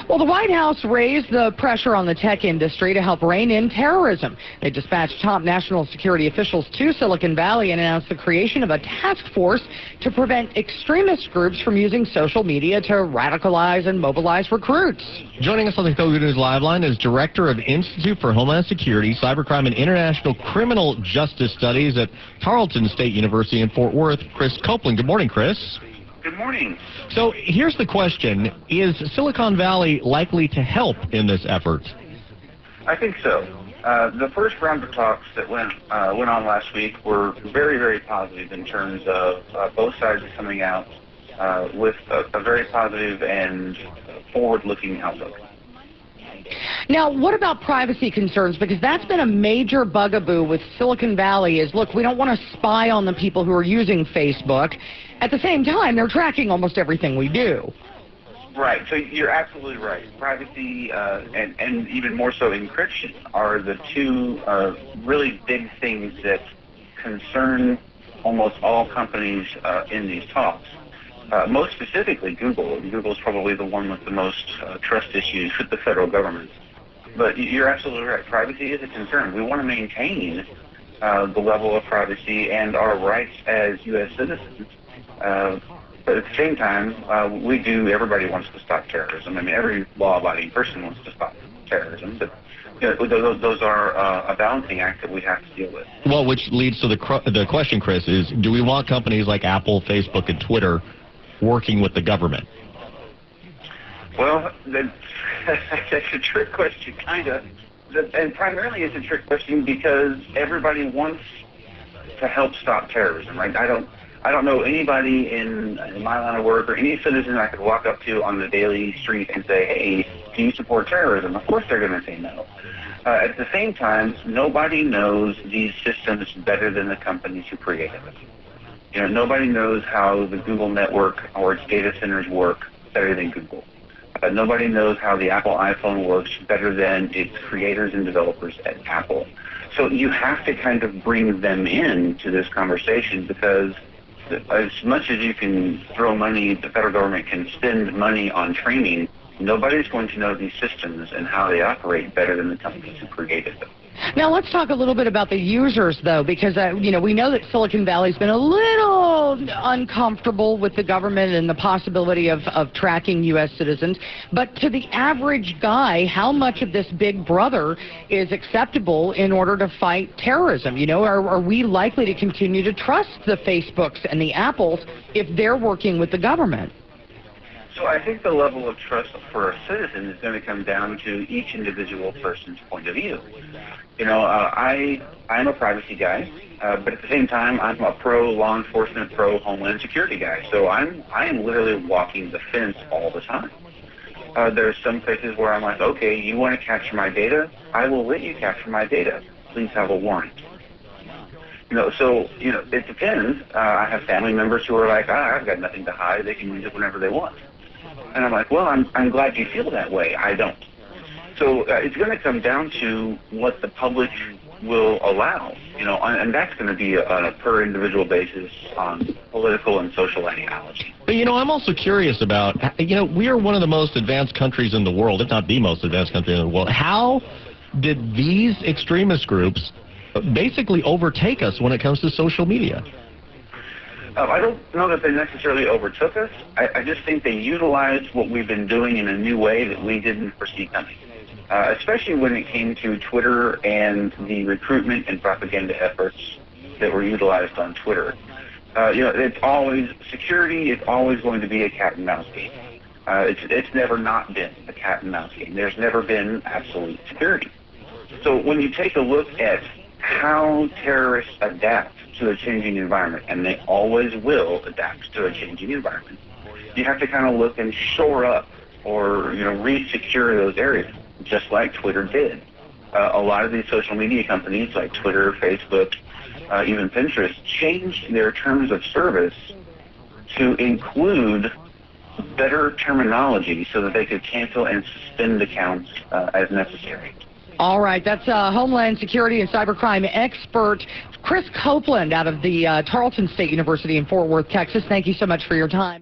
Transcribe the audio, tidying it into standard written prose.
Well, the White House raised the pressure on the tech industry to help rein in terrorism. They dispatched top national security officials to Silicon Valley and announced the creation of a task force to prevent extremist groups from using social media to radicalize and mobilize recruits. Joining us on the Copeland News Live Line is Director of Institute for Homeland Security, Cybercrime and International Criminal Justice Studies at Tarleton State University in Fort Worth, Chris Copeland. Good morning, Chris. Good morning. So here's the question. Is Silicon Valley likely to help in this effort? I think so. The first round of talks that went on last week were very, very positive in terms of both sides coming out with a very positive and forward-looking outlook. Now, what about privacy concerns? Because that's been a major bugaboo with Silicon Valley is, look, we don't want to spy on the people who are using Facebook. At the same time, they're tracking almost everything we do. Right. So you're absolutely right. Privacy and even more so encryption are the two really big things that concern almost all companies in these talks. Most specifically, Google. Google's probably the one with the most trust issues with the federal government. But you're absolutely right. Privacy is a concern. We want to maintain the level of privacy and our rights as U.S. citizens. But at the same time, everybody wants to stop terrorism. I mean, every law-abiding person wants to stop terrorism. But those are a balancing act that we have to deal with. Well, which leads to the question, Chris, is do we want companies like Apple, Facebook, and Twitter working with the government? Well, that's a trick question, kind of. And primarily it's a trick question because everybody wants to help stop terrorism, right? I don't know anybody in my line of work or any citizen I could walk up to on the daily street and say, hey, do you support terrorism? Of course they're going to say no. At the same time, nobody knows these systems better than the companies who created them. You know, nobody knows how the Google network or its data centers work better than Google. Nobody knows how the Apple iPhone works better than its creators and developers at Apple. So you have to kind of bring them into this conversation because as much as you can throw money, the federal government can spend money on training, nobody's going to know these systems and how they operate better than the companies who created them. Now, let's talk a little bit about the users, though, because, we know that Silicon Valley's been a little uncomfortable with the government and the possibility of tracking U.S. citizens. But to the average guy, how much of this big brother is acceptable in order to fight terrorism? Are we likely to continue to trust the Facebooks and the Apples if they're working with the government? So I think the level of trust for a citizen is going to come down to each individual person's point of view. I'm a privacy guy, but at the same time, I'm a pro-law enforcement, pro-homeland security guy. So I am literally walking the fence all the time. There's some places where I'm like, okay, you want to capture my data? I will let you capture my data. Please have a warrant. It depends. I have family members who are like, I've got nothing to hide. They can use it whenever they want. And I'm like, well, I'm glad you feel that way. I don't. So it's going to come down to what the public will allow, and that's going to be on a per individual basis on political and social ideology. But, I'm also curious about, we are one of the most advanced countries in the world, if not the most advanced country in the world. How did these extremist groups basically overtake us when it comes to social media? I don't know that they necessarily overtook us. I just think they utilized what we've been doing in a new way that we didn't foresee coming, especially when it came to Twitter and the recruitment and propaganda efforts that were utilized on Twitter. It's always security. It's always going to be a cat and mouse game. It's never not been a cat and mouse game. There's never been absolute security. So when you take a look at how terrorists adapt to a changing environment, and they always will adapt to a changing environment, you have to kind of look and shore up or re-secure those areas, just like Twitter did. A lot of these social media companies like Twitter, Facebook, even Pinterest changed their terms of service to include better terminology so that they could cancel and suspend accounts as necessary. All right, that's Homeland Security and Cybercrime expert Chris Copeland out of the Tarleton State University in Fort Worth, Texas. Thank you so much for your time.